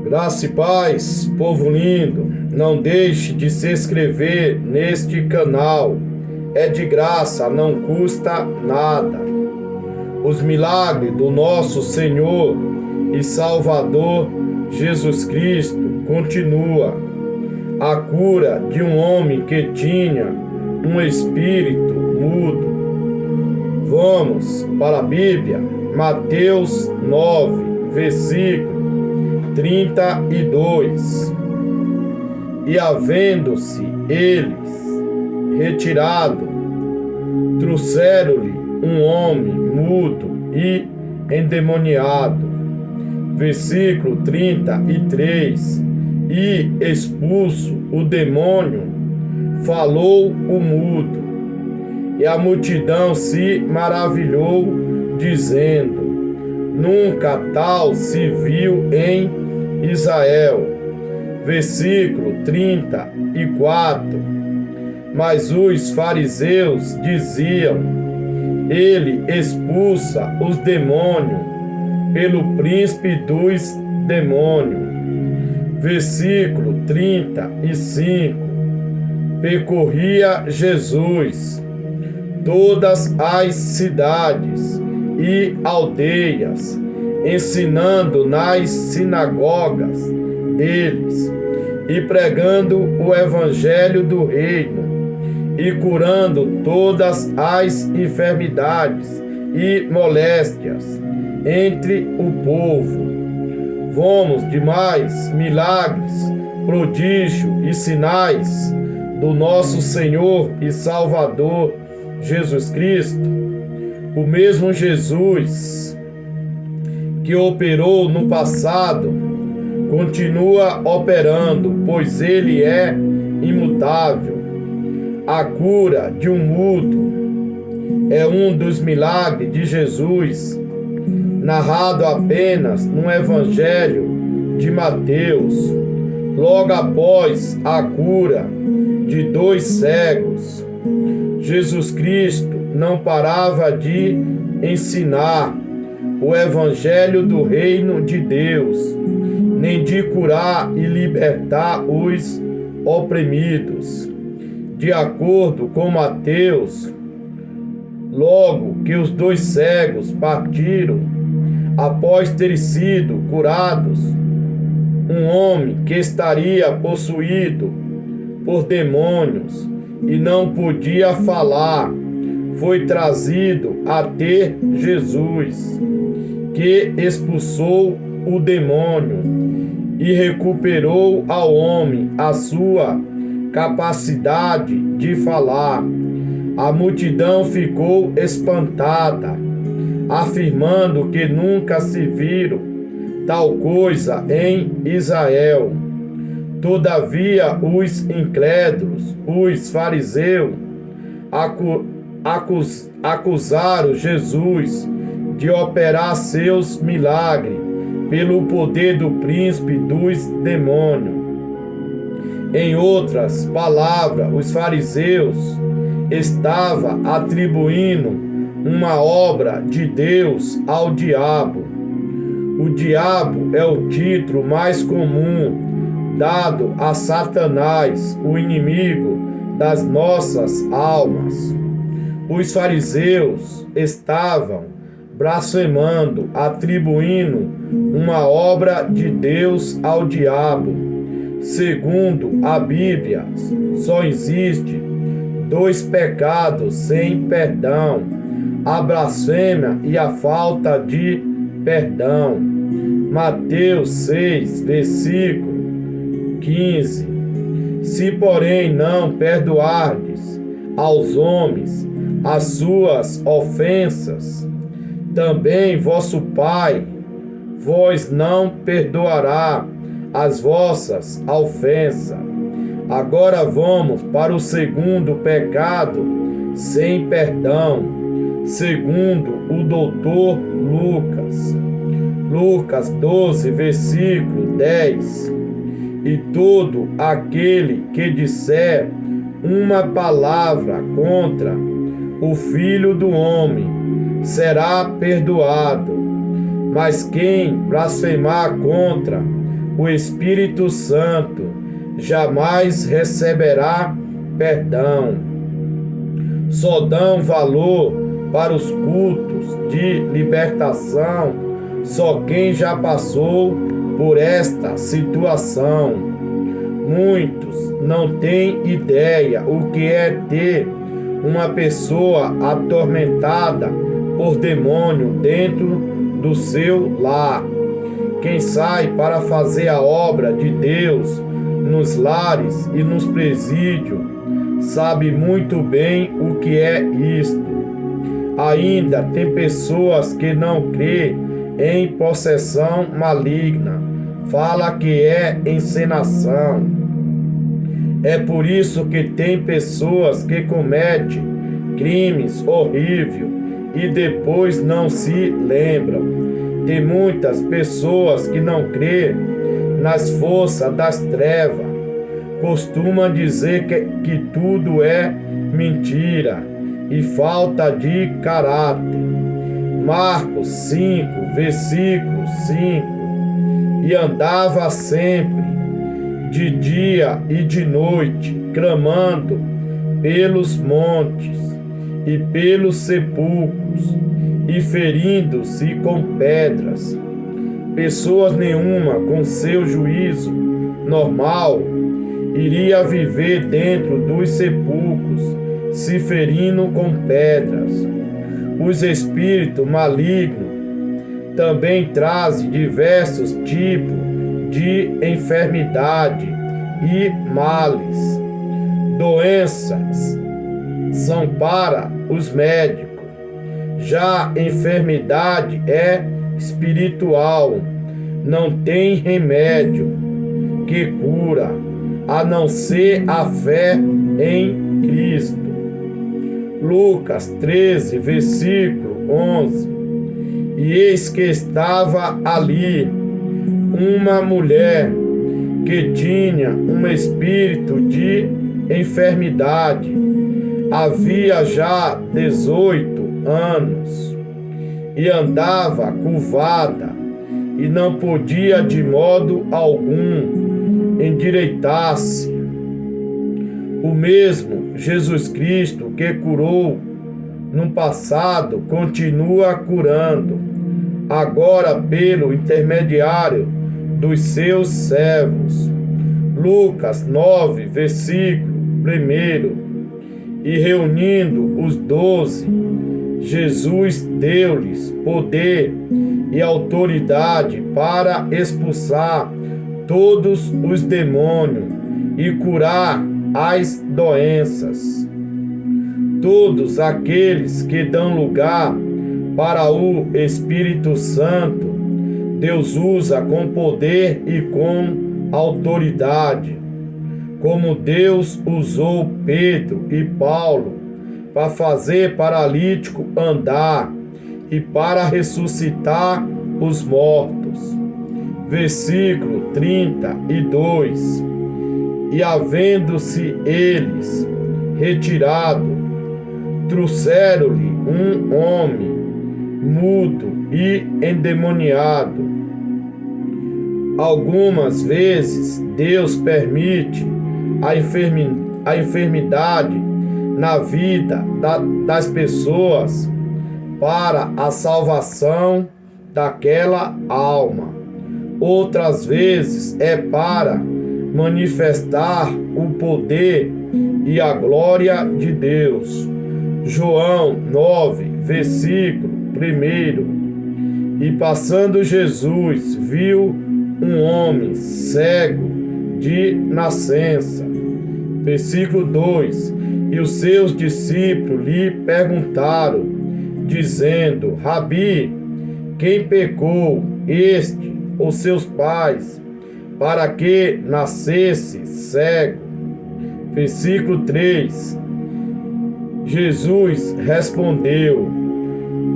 Graça e paz, povo lindo, não deixe de se inscrever neste canal, é de graça, não custa nada. Os milagres do nosso Senhor e Salvador Jesus Cristo continua. A cura de um homem que tinha um espírito mudo. Vamos para a Bíblia, Mateus 9, versículo 32. E havendo-se eles retirado, trouxeram-lhe um homem mudo e endemoniado. Versículo 33. E expulso o demônio, falou o mudo. E a multidão se maravilhou, dizendo: nunca tal se viu em Israel. Versículo 34. Mas os fariseus diziam: ele expulsa os demônios pelo príncipe dos demônios. Versículo 35. Percorria Jesus todas as cidades e aldeias, ensinando nas sinagogas deles e pregando o evangelho do reino e curando todas as enfermidades e moléstias entre o povo. Vamos de mais milagres, prodígio e sinais do nosso Senhor e Salvador Jesus Cristo. O mesmo Jesus que operou no passado continua operando, pois ele é imutável. A cura de um mudo é um dos milagres de Jesus, narrado apenas no Evangelho de Mateus, logo após a cura de 2 cegos. Jesus Cristo não parava de ensinar o Evangelho do Reino de Deus, nem de curar e libertar os oprimidos. De acordo com Mateus, logo que os 2 cegos partiram, após terem sido curados, um homem que estaria possuído por demônios e não podia falar, foi trazido até Jesus, que expulsou o demônio e recuperou ao homem a sua capacidade de falar. A multidão ficou espantada, afirmando que nunca se viram tal coisa em Israel. Todavia, os incrédulos, os fariseus, acusaram Jesus de operar seus milagres pelo poder do príncipe dos demônios. Em outras palavras, os fariseus estavam atribuindo uma obra de Deus ao diabo. O diabo é o título mais comum dado a Satanás, o inimigo das nossas almas. Os fariseus estavam blasfemando, atribuindo uma obra de Deus ao diabo. Segundo a Bíblia, só existe 2 pecados sem perdão: a blasfêmia e a falta de perdão. Mateus 6, versículo 15. Se, porém, não perdoardes aos homens as suas ofensas, também vosso Pai vos não perdoará as vossas ofensas. Agora vamos para o segundo pecado sem perdão, segundo o doutor Lucas. Lucas 12, versículo 10. E todo aquele que disser uma palavra contra o Filho do Homem será perdoado, Mas quem blasfemar contra o Espírito Santo jamais receberá perdão. Só dão valor para os cultos de libertação só quem já passou por esta situação. Muitos não têm ideia o que é ter uma pessoa atormentada por demônio dentro do seu lar. Quem sai para fazer a obra de Deus nos lares e nos presídios sabe muito bem o que é isto. Ainda tem pessoas que não crêem em possessão maligna, fala que é encenação. É por isso que tem pessoas que cometem crimes horríveis e depois não se lembram. Tem muitas pessoas que não creem nas forças das trevas. Costumam dizer que tudo é mentira e falta de caráter. Marcos 5, versículo 5. E andava sempre, de dia e de noite, clamando pelos montes e pelos sepulcros, e ferindo-se com pedras. Pessoas nenhuma, com seu juízo normal, iria viver dentro dos sepulcros, se ferindo com pedras. Os espíritos malignos também trazem diversos tipos de enfermidade e males. Doenças são para os médicos. Já enfermidade é espiritual. Não tem remédio que cura, a não ser a fé em Cristo. Lucas 13, versículo 11. E eis que estava ali uma mulher que tinha um espírito de enfermidade. Havia já 18 anos e andava curvada e não podia de modo algum endireitar-se. O mesmo Jesus Cristo que curou no passado continua curando, agora pelo intermediário dos seus servos. Lucas 9, versículo 1. E reunindo os 12, Jesus deu-lhes poder e autoridade para expulsar todos os demônios e curar as doenças. Todos aqueles que dão lugar para o Espírito Santo, Deus usa com poder e com autoridade, como Deus usou Pedro e Paulo para fazer paralítico andar e para ressuscitar os mortos. Versículo 32. E havendo-se eles retirado, trouxeram-lhe um homem mudo e endemoniado. Algumas vezes Deus permite a enfermidade na vida das pessoas para a salvação daquela alma. Outras vezes é para manifestar o poder e a glória de Deus. João 9, versículo 1. E passando Jesus, viu um homem cego de nascença. Versículo 2. E os seus discípulos lhe perguntaram, dizendo: Rabi, quem pecou, este ou seus pais, para que nascesse cego? Versículo 3. Jesus respondeu: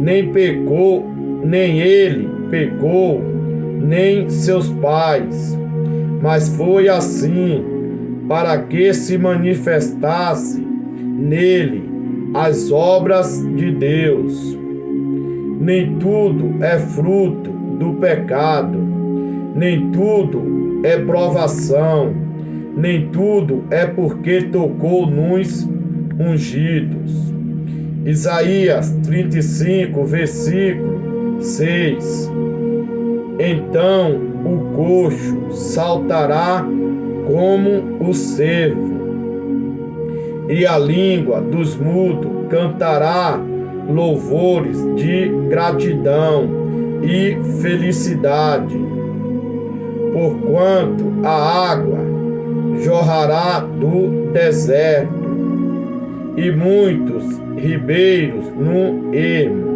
nem pecou, nem ele pecou, nem seus pais, mas foi assim para que se manifestasse nele as obras de Deus. Nem tudo é fruto do pecado. Nem tudo é provação, nem tudo é porque tocou nos ungidos. Isaías 35, versículo 6. Então o coxo saltará como o cervo, e a língua dos mudos cantará louvores de gratidão e felicidade, porquanto a água jorrará do deserto e muitos ribeiros no ermo.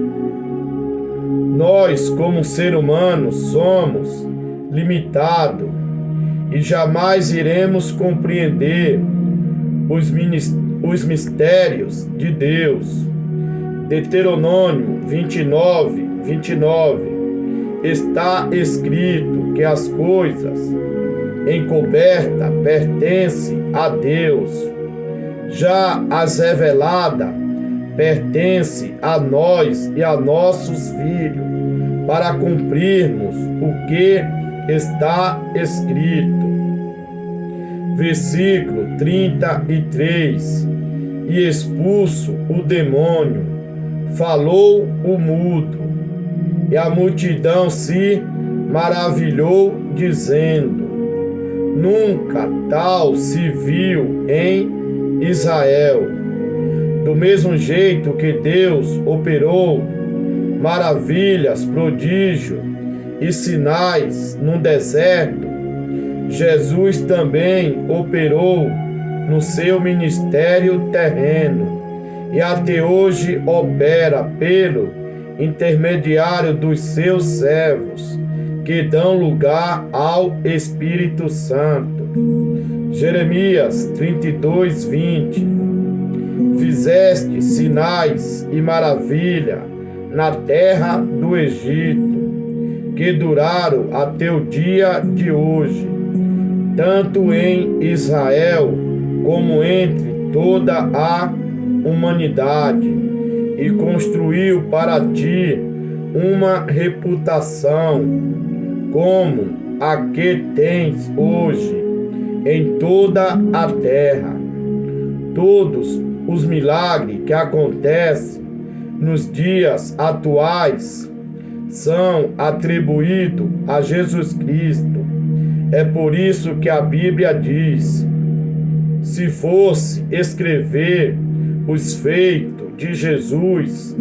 Nós, como ser humano, somos limitados e jamais iremos compreender os mistérios de Deus. Deuteronômio 29, 29, está escrito que as coisas encobertas pertencem a Deus, já as reveladas pertencem a nós e a nossos filhos, para cumprirmos o que está escrito. Versículo 33. E expulso o demônio, falou o mudo, e a multidão se maravilhou, dizendo: nunca tal se viu em Israel. Do mesmo jeito que Deus operou maravilhas, prodígios e sinais no deserto, Jesus também operou no seu ministério terreno e até hoje opera pelo intermediário dos seus servos, que dão lugar ao Espírito Santo. Jeremias 32, 20. Fizeste sinais e maravilha na terra do Egito, que duraram até o dia de hoje, tanto em Israel como entre toda a humanidade, e construiu para ti uma reputação como a que tens hoje em toda a terra. Todos os milagres que acontecem nos dias atuais são atribuídos a Jesus Cristo. É por isso que a Bíblia diz: se fosse escrever os feitos de Jesus,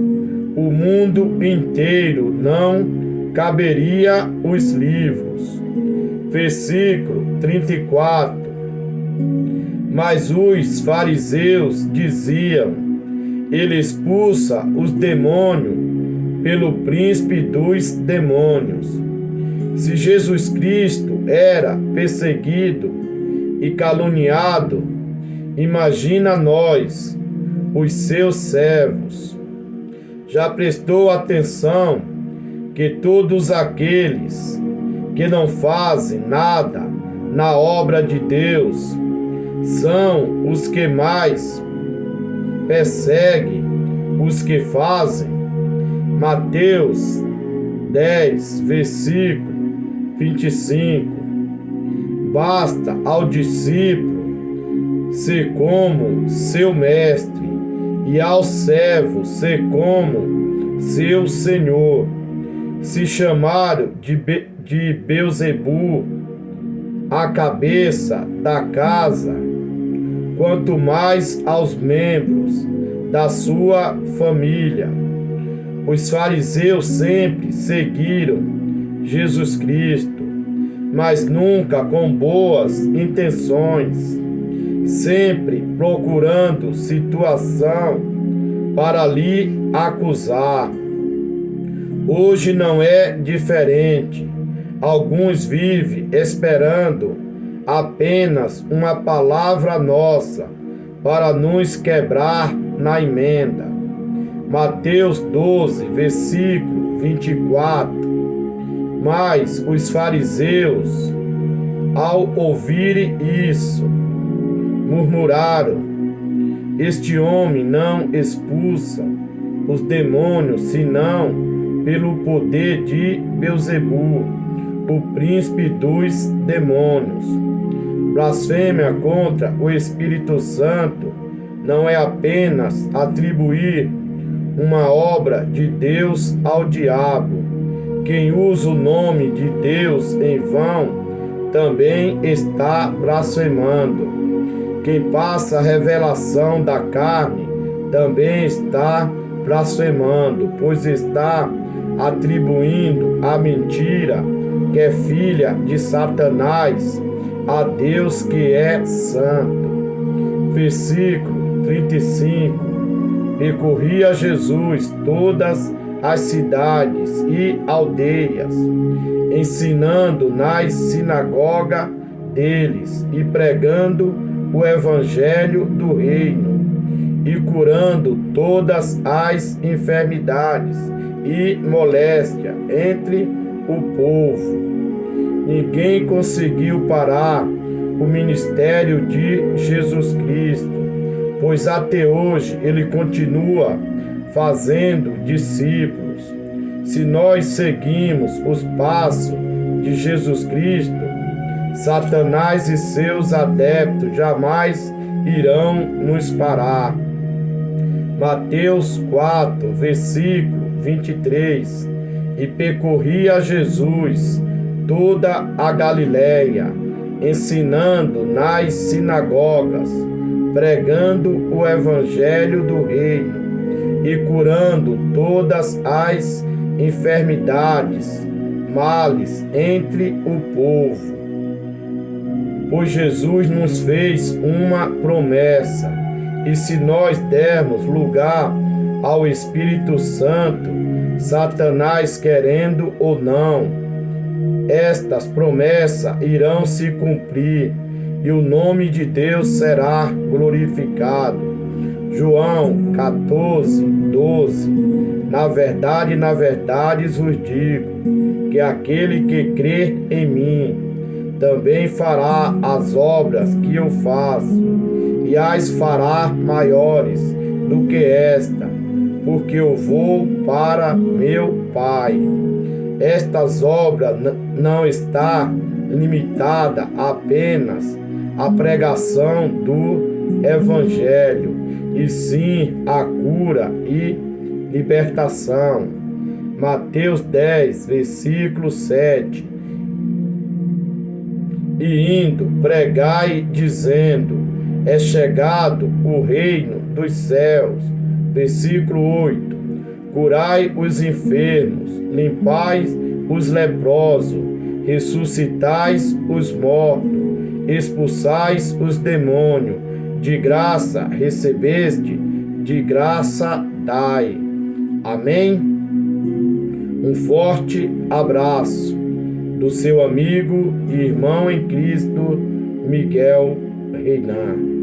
o mundo inteiro não caberia os livros. Versículo 34. Mas os fariseus diziam: ele expulsa os demônios pelo príncipe dos demônios. Se Jesus Cristo era perseguido e caluniado, imagina nós, os seus servos. Já prestou atenção que todos aqueles que não fazem nada na obra de Deus são os que mais perseguem os que fazem? Mateus 10, versículo 25. Basta ao discípulo ser como seu mestre e ao servo ser como seu senhor. Se chamaram de Beelzebu a cabeça da casa, quanto mais aos membros da sua família. Os fariseus sempre seguiram Jesus Cristo, mas nunca com boas intenções, sempre procurando situação para lhe acusar. Hoje não é diferente. Alguns vivem esperando apenas uma palavra nossa para nos quebrar na emenda. Mateus 12, versículo 24. Mas os fariseus, ao ouvirem isso, murmuraram: este homem não expulsa os demônios, senão pelo poder de Beelzebu, o príncipe dos demônios. Blasfêmia contra o Espírito Santo não é apenas atribuir uma obra de Deus ao diabo. Quem usa o nome de Deus em vão também está blasfemando. Quem passa a revelação da carne também está blasfemando, pois está atribuindo a mentira, que é filha de Satanás, a Deus que é santo. Versículo 35. Percorria Jesus todas as cidades e aldeias, ensinando nas sinagogas deles e pregando o evangelho do reino e curando todas as enfermidades e moléstia entre o povo. Ninguém conseguiu parar o ministério de Jesus Cristo, pois até hoje ele continua fazendo discípulos. Se nós seguimos os passos de Jesus Cristo, Satanás e seus adeptos jamais irão nos parar. Mateus 4, versículo 23. E percorria Jesus toda a Galileia, ensinando nas sinagogas, pregando o evangelho do reino e curando todas as enfermidades, males entre o povo. Pois Jesus nos fez uma promessa, e se nós dermos lugar ao Espírito Santo, Satanás querendo ou não, estas promessas irão se cumprir e o nome de Deus será glorificado. João 14, 12. Na verdade vos digo, que aquele que crê em mim, também fará as obras que eu faço, e as fará maiores do que esta, porque eu vou para meu Pai. Estas obras não está limitada apenas à pregação do Evangelho, e sim à cura e libertação. Mateus 10, versículo 7. E indo, pregai, dizendo, é chegado o reino dos céus. Versículo 8. Curai os enfermos, limpai os leprosos, ressuscitais os mortos, expulsais os demônios. De graça recebeste, de graça dai. Amém? Um forte abraço do seu amigo e irmão em Cristo, Miguel Reinan.